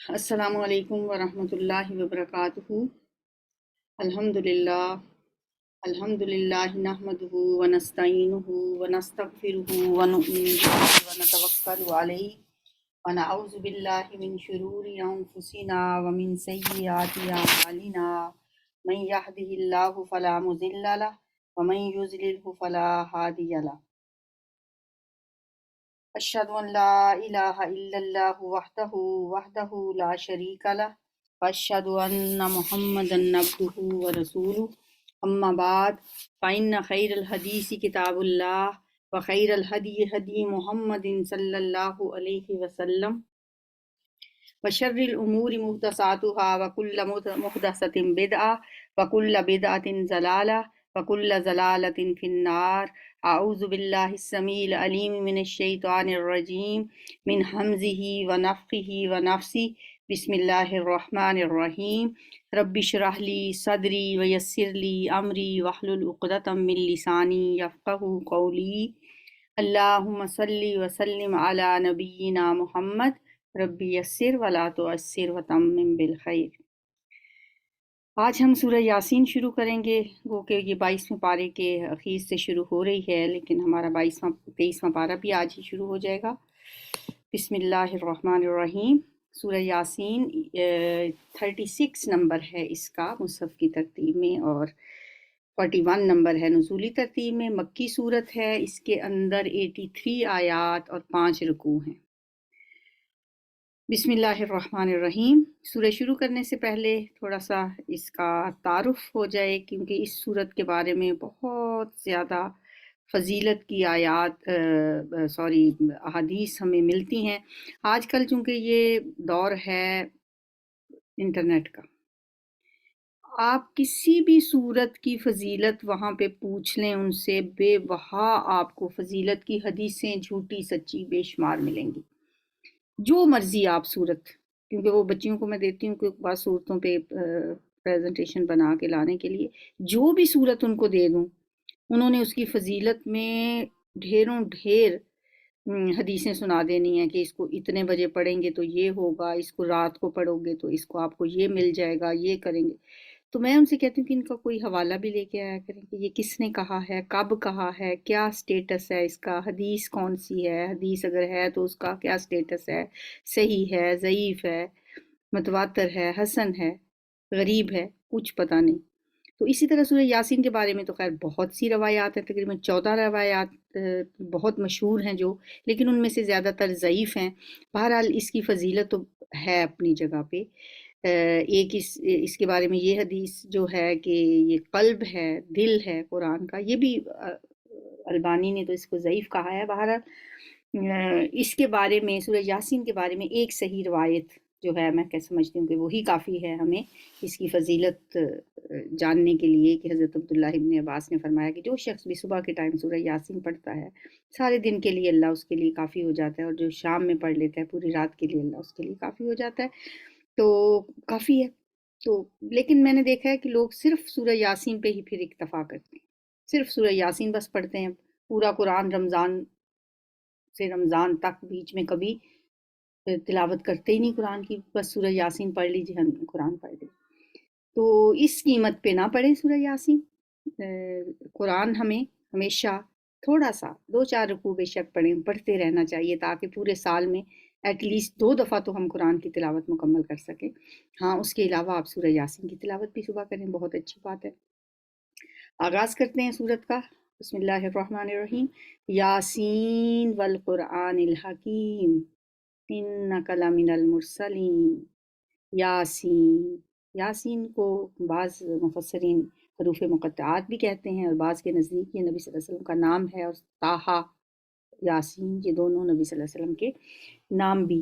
السلام علیکم ورحمۃ اللہ وبرکاتہ۔ الحمدللہ نحمدہ ونستعینہ ونستغفرہ ونؤمن بہ ونتوکل علیہ ونعوذ باللہ من شرور انفسنا ومن سیئات اعمالنا من یہدہ اللہ فلا مضل لہ ومن یضللہ فلا ہادی لہ۔ اشہد ان لا الہ الا اللہ وحدہ لا شریک لہ واشہد ان محمدا عبدہ ورسولہ۔ اما بعد فإن خیر الحدیث کتاب اللہ وخیر الہدی ہدی محمد صلی اللہ علیہ وسلم وشر الامور محدثاتها وکل محدثۃ بدعہ وکل بدعۃ ضلالہ وکل ضلالۃ فی النار۔ اعوذ باللہ السمیع العلیم من الشیطان الرجیم من حمزہ ونفخہ ونفثہ۔ بسم اللہ الرحمن الرحیم۔ رب اشرح لی صدری ویسر لی امری واحلل عقدۃ من لسانی یفقہوا قولی۔ اللہم صلی وسلم علی نبینا محمد ربی یسر ولا تعسر وتمم بالخیر۔ آج ہم سورہ یاسین شروع کریں گے، وہ کہ یہ 22ویں پارے کے اخیر سے شروع ہو رہی ہے، لیکن ہمارا 23واں پارہ بھی آج ہی شروع ہو جائے گا۔ بسم اللہ الرحمن الرحیم۔ سورہ یاسین 36 نمبر ہے اس کا مصحف کی ترتیب میں، اور 41 نمبر ہے نزولی ترتیب میں۔ مکی صورت ہے، اس کے اندر 83 آیات اور 5 رکوع ہیں۔ بسم اللہ الرحمن الرحیم۔ سورہ شروع کرنے سے پہلے تھوڑا سا اس کا تعارف ہو جائے، کیونکہ اس سورت کے بارے میں بہت زیادہ فضیلت کی احادیث ہمیں ملتی ہیں۔ آج کل چونکہ یہ دور ہے انٹرنیٹ کا، آپ کسی بھی سورت کی فضیلت وہاں پہ پوچھ لیں ان سے، بے بہا آپ کو فضیلت کی حدیثیں جھوٹی سچی بے شمار ملیں گی۔ جو مرضی آپ صورت، کیونکہ وہ بچیوں کو میں دیتی ہوں کہ بعض صورتوں پہ پریزنٹیشن بنا کے لانے کے لیے، جو بھی صورت ان کو دے دوں انہوں نے اس کی فضیلت میں ڈھیروں ڈھیر حدیثیں سنا دینی ہیں کہ اس کو اتنے بجے پڑھیں گے تو یہ ہوگا، اس کو رات کو پڑھو گے تو اس کو آپ کو یہ مل جائے گا، یہ کریں گے۔ تو میں ان سے کہتی ہوں کہ ان کا کوئی حوالہ بھی لے کے آیا کریں کہ یہ کس نے کہا ہے، کب کہا ہے، کیا سٹیٹس ہے اس کا، حدیث کون سی ہے، حدیث اگر ہے تو اس کا کیا سٹیٹس ہے، صحیح ہے، ضعیف ہے، متواتر ہے، حسن ہے، غریب ہے، کچھ پتہ نہیں۔ تو اسی طرح سورہ یاسین کے بارے میں تو خیر بہت سی روایات ہیں، تقریباً 14 روایات بہت مشہور ہیں جو، لیکن ان میں سے زیادہ تر ضعیف ہیں۔ بہرحال اس کی فضیلت تو ہے اپنی جگہ پہ۔ ایک اس کے بارے میں یہ حدیث جو ہے کہ یہ قلب ہے، دل ہے قرآن کا، یہ بھی البانی نے تو اس کو ضعیف کہا ہے۔ بہرحال اس کے بارے میں، سورہ یاسین کے بارے میں ایک صحیح روایت جو ہے، میں کیا سمجھتی ہوں کہ وہی کافی ہے ہمیں اس کی فضیلت جاننے کے لیے، کہ حضرت عبداللہ ابن عباس نے فرمایا کہ جو شخص بھی صبح کے ٹائم سورہ یاسین پڑھتا ہے سارے دن کے لیے اللہ اس کے لیے کافی ہو جاتا ہے، اور جو شام میں پڑھ لیتا ہے پوری رات کے لیے اللہ اس کے لیے کافی ہو جاتا ہے۔ تو کافی ہے۔ تو لیکن میں نے دیکھا ہے کہ لوگ صرف سورہ یاسین پہ ہی پھر اکتفا کرتے ہیں، صرف سورہ یاسین بس پڑھتے ہیں، پورا قرآن رمضان سے رمضان تک بیچ میں کبھی تلاوت کرتے ہی نہیں قرآن کی، بس سورہ یاسین پڑھ لیجیے، ہم قرآن پڑھ لیں۔ تو اس قیمت پہ نہ پڑھیں سورہ یاسین۔ قرآن ہمیں ہمیشہ تھوڑا سا 2-4 رکوع بے شک پڑھتے رہنا چاہیے، تاکہ پورے سال میں ایٹ لیسٹ 2 دفعہ تو ہم قرآن کی تلاوت مکمل کر سکیں۔ ہاں، اس کے علاوہ آپ سورہ یاسین کی تلاوت بھی صبح کریں، بہت اچھی بات ہے۔ آغاز کرتے ہیں سورت کا۔ بسم اللہ الرحمن الرحیم۔ یاسین والقرآن الحکیم انک لمن المرسلین۔ یاسین، یاسین کو بعض مفسرین حروف مقطعات بھی کہتے ہیں، اور بعض کے نزدیک یہ نبی صلی اللہ علیہ وسلم کا نام ہے، اور طٰہٰ، یاسین، یہ دونوں نبی صلی اللہ علیہ وسلم کے نام بھی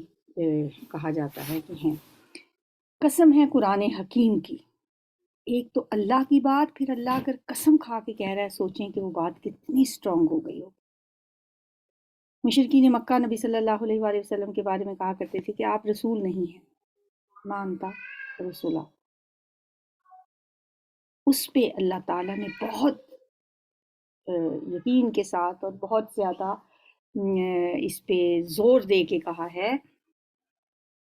کہا جاتا ہے کہ ہیں۔ قسم ہے قرآن حکیم کی۔ ایک تو اللہ کی بات، پھر اللہ اگر قسم کھا کے کہہ رہا ہے، سوچیں کہ وہ بات کتنی سٹرونگ ہو گئی ہو۔ مشرکین مکہ نبی صلی اللہ علیہ وآلہ وسلم کے بارے میں کہا کرتے تھے کہ آپ رسول نہیں ہیں، مانتا رسولہ۔ اس پہ اللہ تعالیٰ نے بہت یقین کے ساتھ اور بہت زیادہ اس پہ زور دے کے کہا ہے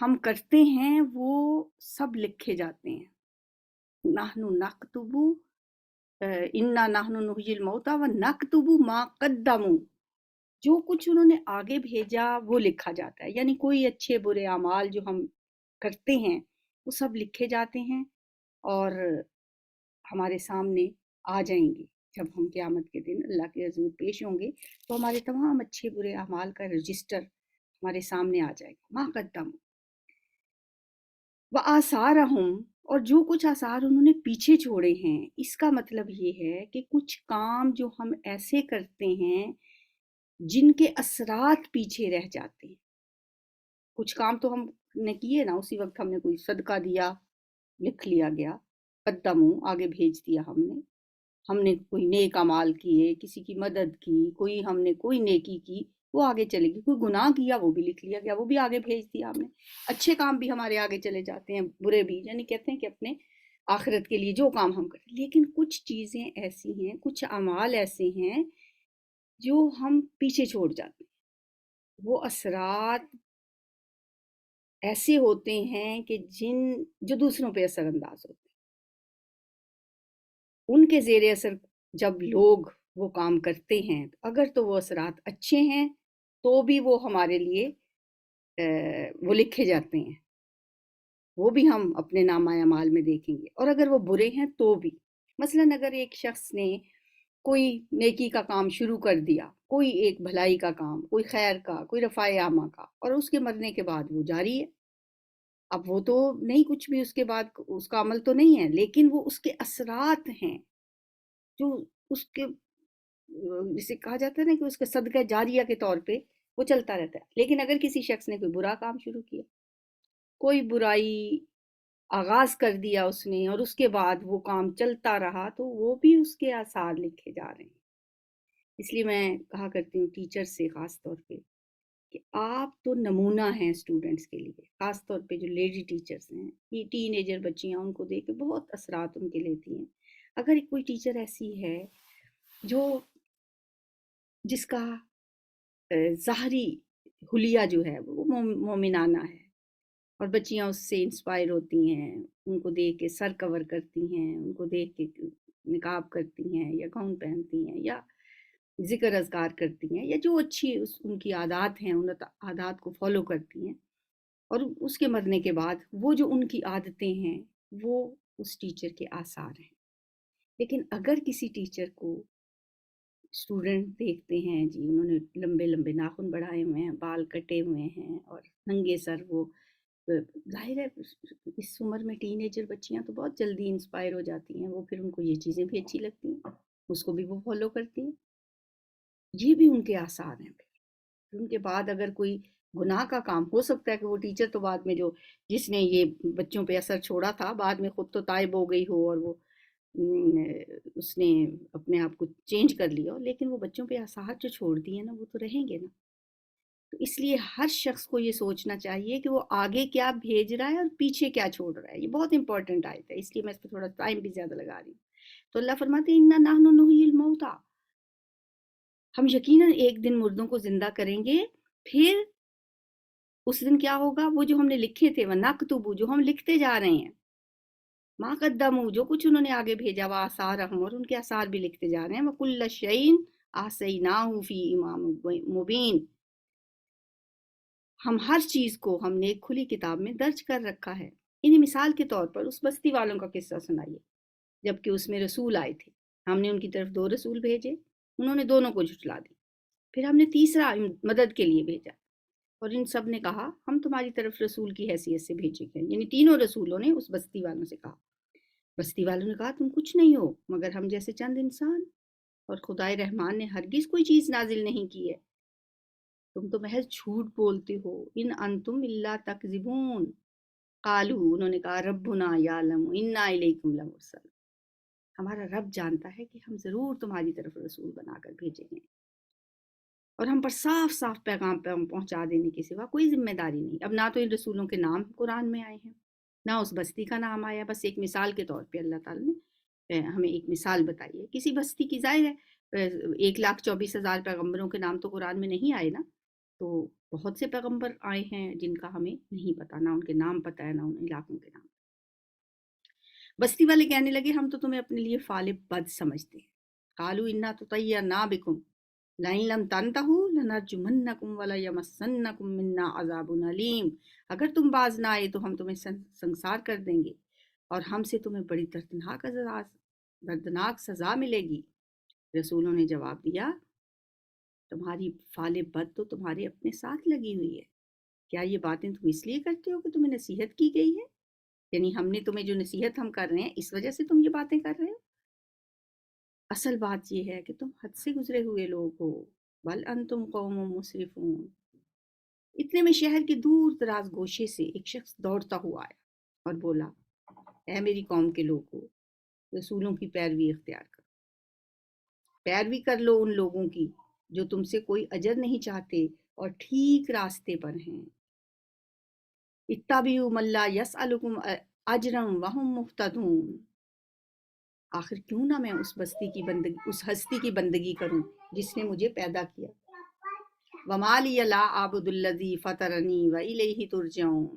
ہم کرتے ہیں وہ سب لکھے جاتے ہیں. نحن نکتب انا نحن نحیی الموتى ونکتب ما قدموا، جو کچھ انہوں نے آگے بھیجا وہ لکھا جاتا ہے. یعنی کوئی اچھے برے اعمال جو ہم کرتے ہیں وہ سب لکھے جاتے ہیں اور ہمارے سامنے آ جائیں گے. جب ہم قیامت کے دن اللہ کے حضور پیش ہوں گے تو ہمارے تمام اچھے برے اعمال کا رجسٹر ہمارے سامنے آ جائے گا. ما قدم وآثارہم، اور جو کچھ آثار انہوں نے پیچھے چھوڑے ہیں. اس کا مطلب یہ ہے کہ کچھ کام جو ہم ایسے کرتے ہیں جن کے اثرات پیچھے رہ جاتے ہیں. کچھ کام تو ہم نے کیے نا، اسی وقت ہم نے کوئی صدقہ دیا، لکھ لیا گیا، قدموں آگے بھیج دیا. ہم نے کوئی نیک اعمال کیے، کسی کی مدد کی، ہم نے کوئی نیکی کی، وہ آگے چلے گی. کوئی گناہ کیا وہ بھی لکھ لیا گیا، وہ بھی آگے بھیج دیا ہم نے. اچھے کام بھی ہمارے آگے چلے جاتے ہیں، برے بھی. یعنی کہتے ہیں کہ اپنے آخرت کے لیے جو کام ہم کریں. لیکن کچھ چیزیں ایسی ہیں، کچھ اعمال ایسے ہیں جو ہم پیچھے چھوڑ جاتے ہیں. وہ اثرات ایسے ہوتے ہیں کہ جو دوسروں پہ اثر انداز ہوتے ہیں. ان کے زیر اثر جب لوگ وہ کام کرتے ہیں، اگر تو وہ اثرات اچھے ہیں تو بھی وہ ہمارے لیے وہ لکھے جاتے ہیں، وہ بھی ہم اپنے نامہ اعمال میں دیکھیں گے. اور اگر وہ برے ہیں تو بھی. مثلاً اگر ایک شخص نے کوئی نیکی کا کام شروع کر دیا، کوئی ایک بھلائی کا کام، کوئی خیر کا، کوئی رفع عامہ کا، اور اس کے مرنے کے بعد وہ جاری ہے. اب وہ تو نہیں، کچھ بھی اس کے بعد اس کا عمل تو نہیں ہے، لیکن وہ اس کے اثرات ہیں جو اس کے جسے کہا جاتا ہے نا کہ اس کا صدقہ جاریہ کے طور پہ وہ چلتا رہتا ہے. لیکن اگر کسی شخص نے کوئی برا کام شروع کیا، کوئی برائی آغاز کر دیا اس نے، اور اس کے بعد وہ کام چلتا رہا، تو وہ بھی اس کے آثار لکھے جا رہے ہیں. اس لیے میں کہا کرتی ہوں ٹیچر سے خاص طور پہ کہ آپ تو نمونہ ہیں اسٹوڈنٹس کے لیے. خاص طور پہ جو لیڈی ٹیچرز ہیں، یہ ٹین ایجر بچیاں، ان کو دیکھ کے بہت اثرات ان کے لیتی ہیں. اگر کوئی ٹیچر ایسی ہے جو جس کا ظاہری حلیہ جو ہے وہ مومنانہ ہے، اور بچیاں اس سے انسپائر ہوتی ہیں، ان کو دیکھ کے سر کور کرتی ہیں، ان کو دیکھ کے نقاب کرتی ہیں یا گاؤن پہنتی ہیں یا ذکر اذکار کرتی ہیں، یا جو اچھی ان کی عادات ہیں ان عادات کو فالو کرتی ہیں. اور اس کے مرنے کے بعد وہ جو ان کی عادتیں ہیں وہ اس ٹیچر کے آثار ہیں. لیکن اگر کسی ٹیچر کو اسٹوڈنٹ دیکھتے ہیں جی انہوں نے لمبے لمبے ناخن بڑھائے ہوئے ہیں، بال کٹے ہوئے ہیں اور ننگے سر، وہ ظاہر ہے اس عمر میں ٹین ایجر بچیاں تو بہت جلدی انسپائر ہو جاتی ہیں، وہ پھر ان کو یہ چیزیں بھی اچھی لگتی ہیں، اس کو بھی وہ فالو کرتی ہیں. یہ بھی ان کے آثار ہیں. پھر ان کے بعد اگر کوئی گناہ کا کام، ہو سکتا ہے کہ وہ ٹیچر تو بعد میں جس نے یہ بچوں پہ اثر چھوڑا تھا، بعد میں خود تو تائب ہو گئی ہو اور وہ اس نے اپنے آپ کو چینج کر لیا ہو، لیکن وہ بچوں پہ آثار جو چھوڑ دی ہیں نا وہ تو رہیں گے نا. تو اس لیے ہر شخص کو یہ سوچنا چاہیے کہ وہ آگے کیا بھیج رہا ہے اور پیچھے کیا چھوڑ رہا ہے. یہ بہت امپورٹنٹ آیت ہے، اس لیے میں اس پہ تھوڑا ٹائم بھی زیادہ لگا رہی ہوں. تو اللہ فرماتے ہیں اِنَّا نَحْنُ نُحْيِي الْمَوْتَى، ہم یقیناً ایک دن مردوں کو زندہ کریں گے. پھر اس دن کیا ہوگا؟ وہ جو ہم نے لکھے تھے، وَنَكْتُبُ، جو ہم لکھتے جا رہے ہیں، مَا قَدَّمُوا، جو کچھ انہوں نے آگے بھیجا، وَآثَارَهُمْ، اور ان کے آثار بھی لکھتے جا رہے ہیں. وَكُلَّ شَيْءٍ أَحْصَيْنَاهُ فِي إِمَامٍ مُبِينٍ، ہم ہر چیز کو ہم نے ایک کھلی کتاب میں درج کر رکھا ہے. انہیں مثال کے طور پر اس بستی والوں کا قصہ سنائیے، جبکہ اس میں رسول آئے تھے. ہم نے ان کی طرف 2 رسول بھیجے، انہوں نے دونوں کو جھٹلا دی. پھر ہم نے تیسرا مدد کے لیے بھیجا، اور ان سب نے کہا ہم تمہاری طرف رسول کی حیثیت سے بھیجے گئے. یعنی تینوں رسولوں نے اس بستی والوں سے کہا. بستی والوں نے کہا تم کچھ نہیں ہو مگر ہم جیسے چند انسان، اور خدائے رحمان نے ہرگز کوئی چیز نازل نہیں کی ہے، تم تو محض جھوٹ بولتے ہو. ان انتم الا تکذبون. قالو، انہوں نے کہا ربنا یعلم انا الیکم لمرسلون، ہمارا رب جانتا ہے کہ ہم ضرور تمہاری طرف رسول بنا کر بھیجیں گے، اور ہم پر صاف صاف پیغام پہنچا دینے کے سوا کوئی ذمہ داری نہیں. اب نہ تو ان رسولوں کے نام قرآن میں آئے ہیں، نہ اس بستی کا نام آیا، بس ایک مثال کے طور پہ اللہ تعالیٰ نے ہمیں ایک مثال بتائی ہے. کسی بستی کی ظاہر ہے 1,24,000 پیغمبروں کے نام تو قرآن میں نہیں آئے نا، تو بہت سے پیغمبر آئے ہیں جن کا ہمیں نہیں پتہ، نہ ان کے نام پتہ ہے، نہ ان علاقوں کے نام۔ بستی والے کہنے لگے ہم تو تمہیں اپنے لیے فعال بد سمجھتے ہیں۔ قالوا انا تطیرنا بکم لئن لم تنتہوا لنرجمنکم ولیمسنکم منا عذاب علیم۔ اگر تم باز نہ آئے تو ہم تمہیں سنسار کر دیں گے اور ہم سے تمہیں بڑی دردناک سزا ملے گی۔ رسولوں نے جواب دیا تمہاری فعال بد تو تمہارے اپنے ساتھ لگی ہوئی ہے، کیا یہ باتیں تم اس لیے کرتے ہو کہ تمہیں نصیحت کی گئی ہے؟ یعنی ہم نے تمہیں جو نصیحت ہم کر رہے ہیں اس وجہ سے تم یہ باتیں کر رہے ہو؟ اصل بات یہ ہے کہ تم حد سے گزرے ہوئے لوگ ہو، بل انتم قوم مسرفون۔ اتنے میں شہر کے دور دراز گوشے سے ایک شخص دوڑتا ہوا آیا اور بولا اے میری قوم کے لوگو، رسولوں کی پیروی اختیار کرو، پیروی کر لو ان لوگوں کی جو تم سے کوئی اجر نہیں چاہتے اور ٹھیک راستے پر ہیں۔ اتبعوا من لا یسألکم اجرا وہم مہتدون۔ آخر کیوں نہ میں اس ہستی کی بندگی کروں جس نے مجھے پیدا کیا۔ وما لی لا اعبد الذی فطرنی والیہ ترجعون۔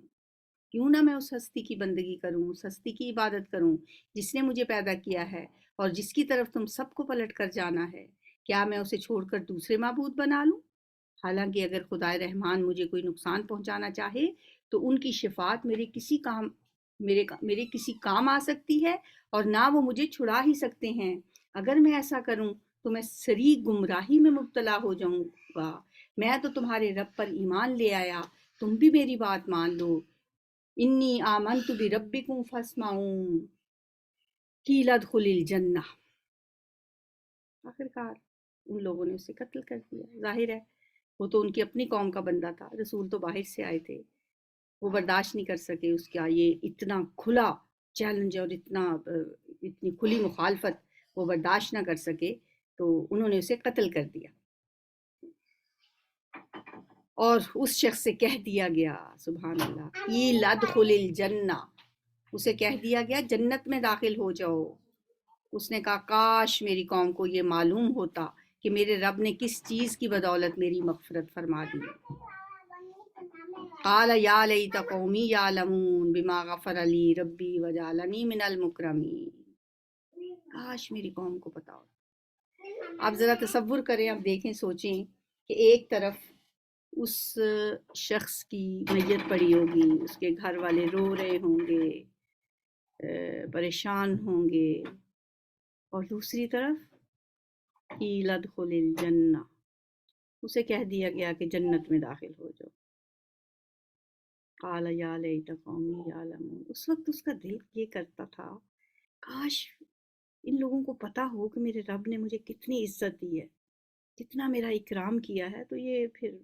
کیوں نہ میں اس ہستی کی بندگی کروں، اس ہستی کی عبادت کروں جس نے مجھے پیدا کیا ہے اور جس کی طرف تم سب کو پلٹ کر جانا ہے۔ کیا میں اسے چھوڑ کر دوسرے معبود بنا لوں؟ حالانکہ اگر خدائے رحمان مجھے کوئی نقصان پہنچانا چاہے تو ان کی شفاعت میرے کسی کام آ سکتی ہے اور نہ وہ مجھے چھڑا ہی سکتے ہیں۔ اگر میں ایسا کروں تو میں سری گمراہی میں مبتلا ہو جاؤں گا۔ میں تو تمہارے رب پر ایمان لے آیا، تم بھی میری بات مان لو۔ انی آمنت بربکم فاسمعون قیل ادخل الجنہ۔ آخرکار ان لوگوں نے اسے قتل کر دیا۔ ظاہر ہے وہ تو ان کی اپنی قوم کا بندہ تھا، رسول تو باہر سے آئے تھے، وہ برداشت نہیں کر سکے اس کا یہ اتنا کھلا چیلنج اور اتنی کھلی مخالفت وہ برداشت نہ کر سکے، تو انہوں نے اسے قتل کر دیا۔ اور اس شخص سے کہہ دیا گیا، سبحان اللہ، قیل ادخل الجنہ، اسے کہہ دیا گیا جنت میں داخل ہو جاؤ۔ اس نے کہا کاش میری قوم کو یہ معلوم ہوتا کہ میرے رب نے کس چیز کی بدولت میری مغفرت فرما دی۔ قال یا لیت قومی یعلمون بما غفر لی ربی وجعلنی من المکرمین۔ کاش میری قوم کو پتا ہو۔ آپ ذرا تصور کریں، آپ دیکھیں، سوچیں کہ ایک طرف اس شخص کی میت پڑی ہوگی، اس کے گھر والے رو رہے ہوں گے، پریشان ہوں گے، اور دوسری طرف قیل ادخل الجنہ، اسے کہہ دیا گیا کہ جنت میں داخل ہو جاؤ۔ قال یا لیت قومی یعلمون۔ اس وقت اس کا دل یہ کرتا تھا کاش ان لوگوں کو پتا ہو کہ میرے رب نے مجھے کتنی عزت دی ہے، کتنا میرا اکرام کیا ہے، تو یہ پھر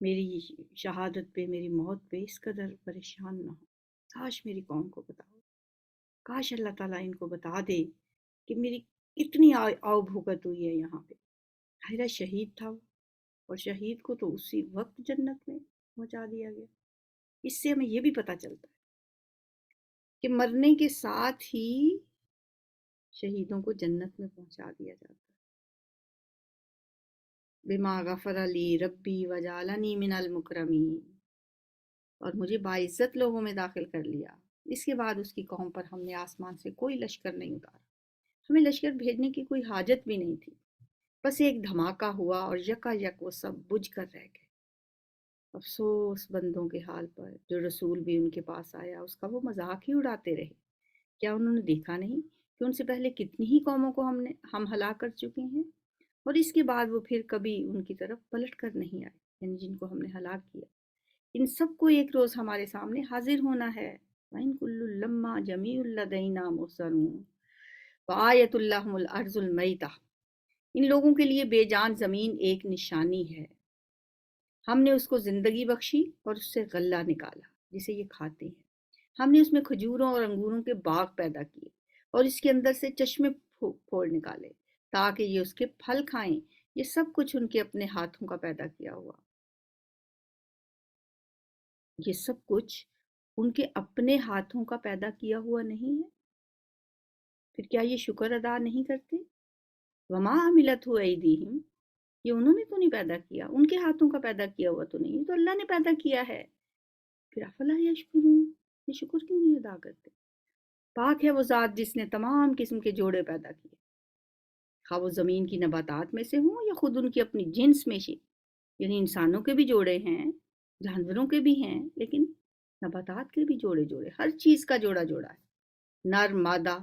میری شہادت پہ، میری موت پہ اس قدر پریشان نہ ہو۔ کاش میری قوم کو پتا ہو، کاش اللہ تعالیٰ ان کو بتا دے کہ میری کتنی آؤ بھگت ہوئی ہے یہاں پہ۔ ظاہرہ شہید تھا وہ، اور شہید کو تو اسی وقت جنت میں پہنچا دیا گیا۔ اس سے ہمیں یہ بھی پتہ چلتا ہے کہ مرنے کے ساتھ ہی شہیدوں کو جنت میں پہنچا دیا جاتا ہے۔ بما غفر لی ربی وجعلنی من المکرمین، اور مجھے باعزت لوگوں میں داخل کر لیا۔ اس کے بعد اس کی قوم پر ہم نے آسمان سے کوئی لشکر نہیں اتارا، ہمیں لشکر بھیجنے کی کوئی حاجت بھی نہیں تھی، بس ایک دھماکہ ہوا اور یکا یک وہ سب بجھ کر رہ گئے۔ افسوس بندوں کے حال پر، جو رسول بھی ان کے پاس آیا اس کا وہ مذاق ہی اڑاتے رہے۔ کیا انہوں نے دیکھا نہیں کہ ان سے پہلے کتنی ہی قوموں کو ہم ہلاک کر چکے ہیں، اور اس کے بعد وہ پھر کبھی ان کی طرف پلٹ کر نہیں آئے، یعنی جن کو ہم نے ہلاک کیا۔ ان سب کو ایک روز ہمارے سامنے حاضر ہونا ہے۔ وَإِن كُلٌّ لَمَّا جَمِيعٌ لَدَيْنَا مُحْضَرُونَ وَآیَةٌ لَّهُمُ الْأَرْضُ الْمَيْتَةُ۔ ان لوگوں کے لیے بے جان زمین ایک نشانی ہے، ہم نے اس کو زندگی بخشی اور اس سے غلہ نکالا جسے یہ کھاتے ہیں، ہم نے اس میں کھجوروں اور انگوروں کے باغ پیدا کیے اور اس کے اندر سے چشمے پھوڑ نکالے تاکہ یہ اس کے پھل کھائیں۔ یہ سب کچھ ان کے اپنے ہاتھوں کا پیدا کیا ہوا، یہ سب کچھ ان کے اپنے ہاتھوں کا پیدا کیا ہوا نہیں ہے، پھر کیا یہ شکر ادا نہیں کرتے؟ وما عملتہ ایدیہم، یہ انہوں نے تو نہیں پیدا کیا، ان کے ہاتھوں کا پیدا کیا ہوا تو نہیں، یہ تو اللہ نے پیدا کیا ہے۔ پھر افلا یشکرون، یہ شکر کیوں نہیں ادا کرتے؟ پاک ہے وہ ذات جس نے تمام قسم کے جوڑے پیدا کیے، خواہ وہ زمین کی نباتات میں سے ہوں یا خود ان کی اپنی جنس میں سے، یعنی انسانوں کے بھی جوڑے ہیں، جانوروں کے بھی ہیں، لیکن نباتات کے بھی جوڑے جوڑے، ہر چیز کا جوڑا جوڑا ہے، نر مادہ،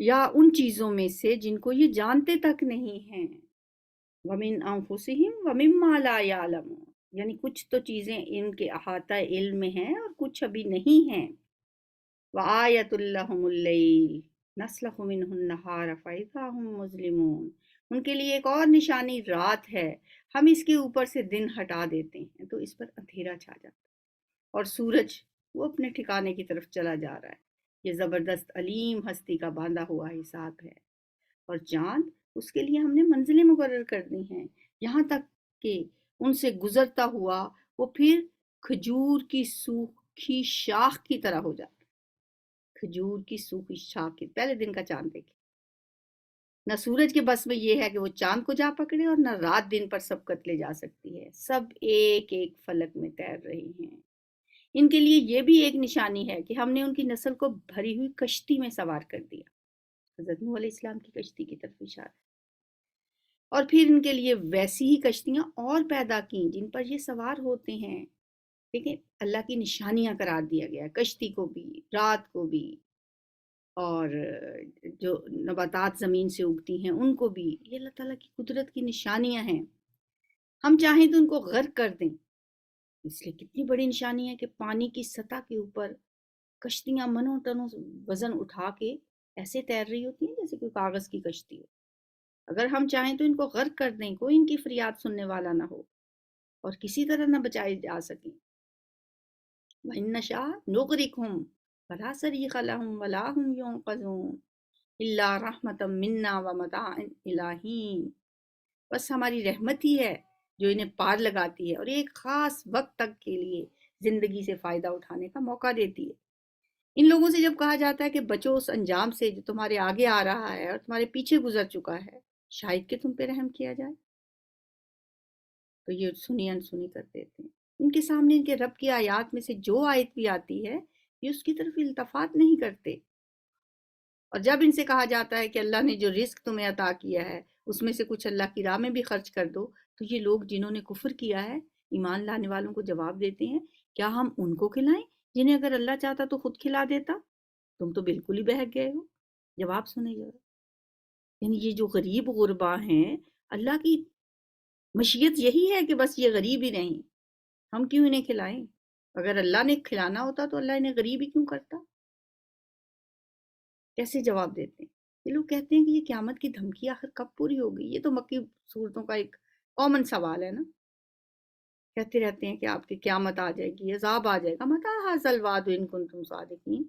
یا ان چیزوں میں سے جن کو یہ جانتے تک نہیں ہیں۔ وَمِنْ أَنفُسِهِمْ وَمِمَّا لَا يَعْلَمُونَ، یعنی کچھ تو چیزیں ان کے احاطہ علم میں ہیں اور کچھ ابھی نہیں ہیں۔ وَآيَةٌ لَّهُمُ اللَّيْلُ نَسْلَخُ مِنْهُ النَّهَارَ فَإِذَا هُمْ مُظْلِمُونَ، ان کے لیے ایک اور نشانی رات ہے، ہم اس کے اوپر سے دن ہٹا دیتے ہیں تو اس پر اندھیرا چھا جاتا ہے، اور سورج وہ اپنے ٹھکانے کی طرف چلا جا رہا ہے۔ یہ زبردست علیم ہستی کا باندھا ہوا حساب ہے۔ اور چاند، اس کے لیے ہم نے منزلیں مقرر کر دی ہیں، یہاں تک کہ ان سے گزرتا ہوا وہ پھر کھجور کی سوکھی شاخ کی طرح ہو جاتا ہے۔ کھجور کی سوکھی شاخ کی، پہلے دن کا چاند دیکھیں، نہ سورج کے بس میں یہ ہے کہ وہ چاند کو جا پکڑے اور نہ رات دن پر سبقت لے جا سکتی ہے، سب ایک ایک فلک میں تیر رہی ہیں۔ ان کے لیے یہ بھی ایک نشانی ہے کہ ہم نے ان کی نسل کو بھری ہوئی کشتی میں سوار کر دیا، حضرت نوح علیہ السلام کی کشتی کی طرف اشارہ، اور پھر ان کے لیے ویسی ہی کشتیاں اور پیدا کیں جن پر یہ سوار ہوتے ہیں، لیکن اللہ کی نشانیاں قرار دیا گیا ہے، کشتی کو بھی، رات کو بھی، اور جو نباتات زمین سے اگتی ہیں ان کو بھی، یہ اللہ تعالیٰ کی قدرت کی نشانیاں ہیں۔ ہم چاہیں تو ان کو غرق کر دیں، اس لیے کتنی بڑی نشانی ہے کہ پانی کی سطح کے اوپر کشتیاں منوں ٹنوں وزن اٹھا کے ایسے تیر رہی ہوتی ہیں جیسے کوئی کاغذ کی کشتی ہو۔ اگر ہم چاہیں تو ان کو غرق کر دیں، کوئی ان کی فریاد سننے والا نہ ہو اور کسی طرح نہ بچائے جا سکیں۔ وَإِن نَّشَأْ نُغْرِقْهُمْ فَلَا صَرِيخَ لَهُمْ وَلَا هُمْ يُنقَذُونَ إِلَّا رَحْمَةً مِنَّا وَمَتَاعًا إِلَىٰ حِينٍ، بس ہماری رحمت ہی ہے جو انہیں پار لگاتی ہے اور ایک خاص وقت تک کے لیے زندگی سے فائدہ اٹھانے کا موقع دیتی ہے۔ ان لوگوں سے جب کہا جاتا ہے کہ بچو اس انجام سے جو تمہارے آگے آ رہا ہے اور تمہارے پیچھے گزر چکا ہے، شاید کہ تم پہ رحم کیا جائے، تو یہ سنی انسنی کر دیتے ہیں۔ ان کے سامنے ان کے رب کی آیات میں سے جو آیت بھی آتی ہے، یہ اس کی طرف التفات نہیں کرتے، اور جب ان سے کہا جاتا ہے کہ اللہ نے جو رزق تمہیں عطا کیا ہے اس میں سے کچھ اللہ کی راہ میں بھی خرچ کر دو، تو یہ لوگ جنہوں نے کفر کیا ہے ایمان لانے والوں کو جواب دیتے ہیں، کیا ہم ان کو کھلائیں جنہیں اگر اللہ چاہتا تو خود کھلا دیتا؟ تم تو بالکل ہی بہک گئے ہو۔ جواب سنے ذرا، یعنی یہ جو غریب غربا ہیں، اللہ کی مشیت یہی ہے کہ بس یہ غریب ہی نہیں، ہم کیوں انہیں کھلائیں؟ اگر اللہ نے کھلانا ہوتا تو اللہ انہیں غریب ہی کیوں کرتا؟ کیسے جواب دیتے ہیں؟ یہ لوگ کہتے ہیں کہ یہ قیامت کی دھمکی آخر کب پوری ہوگی؟ یہ تو مکی صورتوں کا ایک کامن سوال ہے نا، کہتے رہتے ہیں کہ آپ کی قیامت آ جائے گی، عذاب آ جائے گا، متی ھذا الوعد ان کنتم صادقین،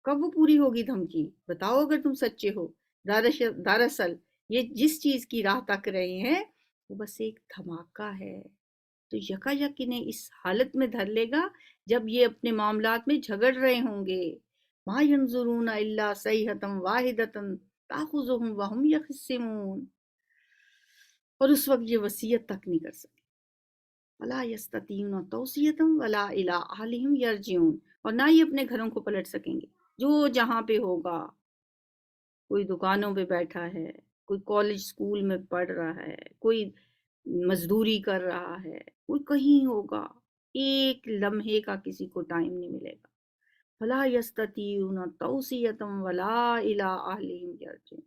کب وہ پوری ہوگی دھمکی؟ بتاؤ اگر تم سچے ہو۔ دراصل یہ جس چیز کی راہ تک رہے ہیں وہ بس ایک دھماکہ ہے، تو یکا یک انہیں اس حالت میں دھر لے گا جب یہ اپنے معاملات میں جھگڑ رہے ہوں گے۔ ما ينظرون الا صیحة واحدة تأخذهم وهم يخصمون، اور اس وقت یہ وصیت تک نہیں کر سکے۔ ولا يستطيعون توصیة ولا الى اهلهم يرجعون، اور نہ ہی اپنے گھروں کو پلٹ سکیں گے، جو جہاں پہ ہوگا، کوئی دکانوں پہ بیٹھا ہے، کوئی کالج سکول میں پڑھ رہا ہے، کوئی مزدوری کر رہا ہے، کوئی کہیں ہوگا، ایک لمحے کا کسی کو ٹائم نہیں ملے گا۔ فلا یستطیعون توصیۃ ولا الی اہلہم یرجعون،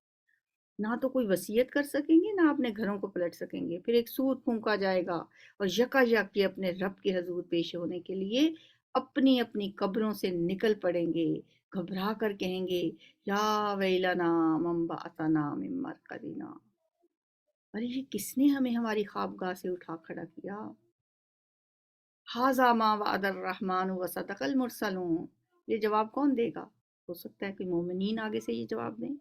نہ تو کوئی وصیت کر سکیں گے، نہ اپنے گھروں کو پلٹ سکیں گے۔ پھر ایک سور پھونکا جائے گا اور یکا یک یہ اپنے رب کے حضور پیش ہونے کے لیے اپنی اپنی قبروں سے نکل پڑیں گے، گھبرا کر کہیں گے یا ویلنا من بعثنا من مرقدنا، ارے یہ کس نے ہمیں ہماری خوابگاہ سے اٹھا کھڑا کیا؟ ھذا ما وعد الرحمن وصدق المرسلون، یہ جواب کون دے گا؟ ہو سکتا ہے کہ مومنین آگے سے یہ جواب دیں،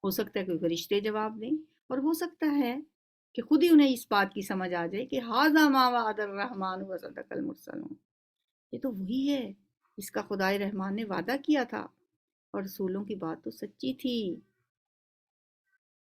ہو سکتا ہے کہ فرشتے جواب دیں، اور ہو سکتا ہے کہ خود ہی انہیں اس بات کی سمجھ آ جائے کہ ھذا ما وعد الرحمن وصدق المرسلون، یہ تو وہی ہے جس کا خدائے رحمان نے وعدہ کیا تھا، اور رسولوں کی بات تو سچی تھی۔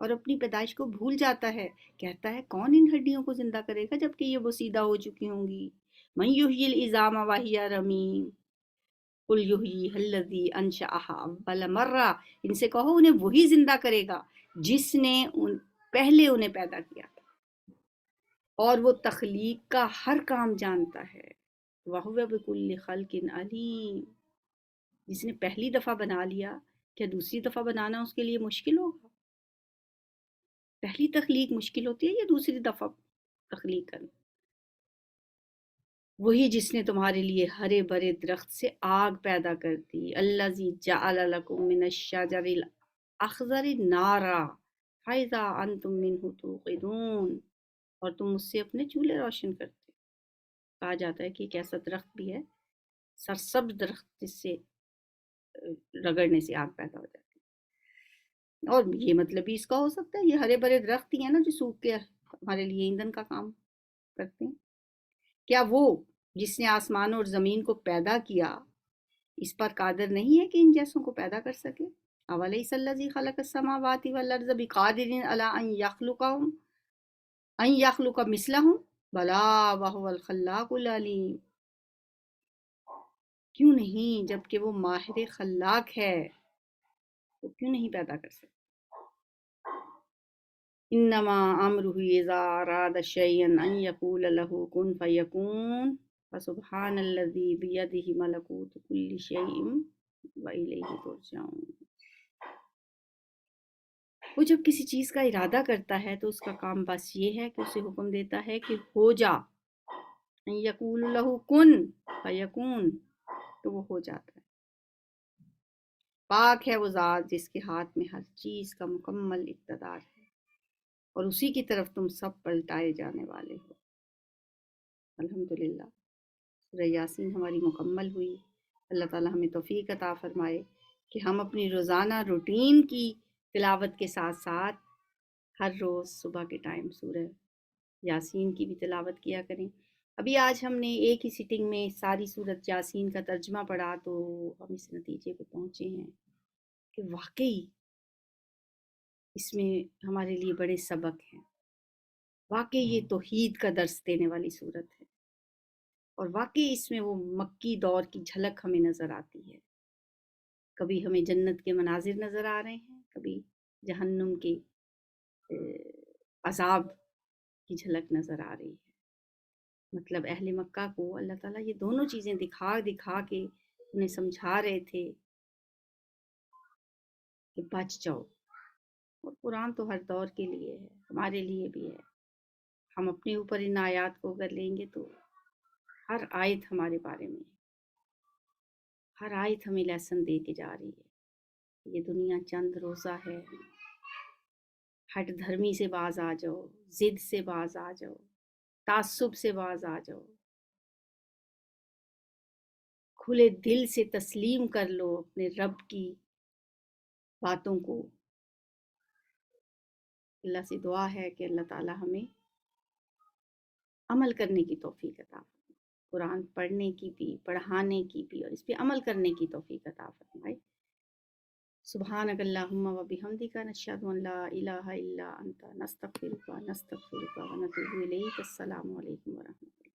اور اپنی پیدائش کو بھول جاتا ہے، کہتا ہے کون ان ہڈیوں کو زندہ کرے گا جبکہ یہ بوسیدہ ہو چکی ہوں گی؟ من یحیی العظام وہی رمیم قل یحییھا الذی انشأھا اول مرہ، ان سے کہو انہیں وہی زندہ کرے گا جس نے پہلے انہیں پیدا کیا تھا، اور وہ تخلیق کا ہر کام جانتا ہے، وَهُوَ بِكُلِّ خَلْقٍ عَلِيمٌ، جس نے پہلی دفعہ بنا لیا کیا دوسری دفعہ بنانا اس کے لیے مشکل ہوگا؟ پہلی تخلیق مشکل ہوتی ہے یا دوسری دفعہ تخلیق کرنا؟ وہی جس نے تمہارے لیے ہرے بھرے درخت سے آگ پیدا کر دی، الذی جعل لکم من الشجر الاخضر نارا فاذا انتم منہ توقدون، اور تم اس سے اپنے چولہے روشن کرتے۔ کہا جاتا ہے کہ ایک ایسا درخت بھی ہے، سرسبز درخت، جس سے رگڑنے سے آگ پیدا ہو جاتی ہے، اور یہ مطلب بھی اس کا ہو سکتا ہے یہ ہرے بھرے درخت ہی ہیں نا جو سوکھ کے ہمارے لیے ایندھن کا کام کرتے ہیں۔ کیا وہ جس نے آسمان اور زمین کو پیدا کیا اس پر قادر نہیں ہے کہ ان جیسوں کو پیدا کر سکے؟ اولیس الذی خلق السماوات والارض بقادر علی ان یخلق مثلہم بلا وہو الخلاق العلیم، کیوں نہیں جبکہ وہ ماہر خلاق ہے تو کیوں نہیں پیدا کر سکتے؟ انما امرہ اذا اراد شیئا ان یقول له کن فیکون فسبحان الذی بیدہ ملکوت کل شیء والیہ ترجعون۔ وہ جب کسی چیز کا ارادہ کرتا ہے تو اس کا کام بس یہ ہے کہ اسے حکم دیتا ہے کہ ہو جا، ان یقول له کن فیکون، تو وہ ہو جاتا ہے۔ پاک ہے وہ ذات جس کے ہاتھ میں ہر چیز کا مکمل اقتدار ہے، اور اسی کی طرف تم سب پلٹائے جانے والے ہو۔ الحمدللہ سورہ یاسین ہماری مکمل ہوئی۔ اللہ تعالی ہمیں توفیق عطا فرمائے کہ ہم اپنی روزانہ روٹین کی تلاوت کے ساتھ ساتھ ہر روز صبح کے ٹائم سورہ یاسین کی بھی تلاوت کیا کریں۔ ابھی آج ہم نے ایک ہی سٹنگ میں ساری سورۃ یاسین کا ترجمہ پڑھا تو ہم اس نتیجے پہ پہنچے ہیں کہ واقعی اس میں ہمارے لیے بڑے سبق ہیں، واقعی یہ توحید کا درس دینے والی صورت ہے، اور واقعی اس میں وہ مکی دور کی جھلک ہمیں نظر آتی ہے۔ کبھی ہمیں جنت کے مناظر نظر آ رہے ہیں، کبھی جہنم کے عذاب کی جھلک نظر آ رہی ہے۔ مطلب اہل مکہ کو اللہ تعالیٰ یہ دونوں چیزیں دکھا دکھا کے انہیں سمجھا رہے تھے کہ بچ جاؤ، اور قرآن تو ہر دور کے لیے ہے، ہمارے لیے بھی ہے۔ ہم اپنے اوپر ان آیات کو اگر لیں گے تو ہر آیت ہمارے بارے میں، ہر آیت ہمیں لیسن دے کے جا رہی ہے۔ یہ دنیا چند روزہ ہے، ہٹ دھرمی سے باز آ جاؤ، ضد سے باز آ جاؤ، تعصب سے باز آ جاؤ، کھلے دل سے تسلیم کر لو اپنے رب کی باتوں کو۔ اللہ سے دعا ہے کہ اللہ تعالیٰ ہمیں عمل کرنے کی توفیق عطا فرمائے، قرآن پڑھنے کی بھی، پڑھانے کی بھی، اور اس پہ عمل کرنے کی توفیق عطا فرمائے۔ سبحانک اللہم و بحمدک، نشہد ان لا الہ الا انت، نستغفرک و نتوب الیک۔ السلام علیکم ورحمۃ اللہ۔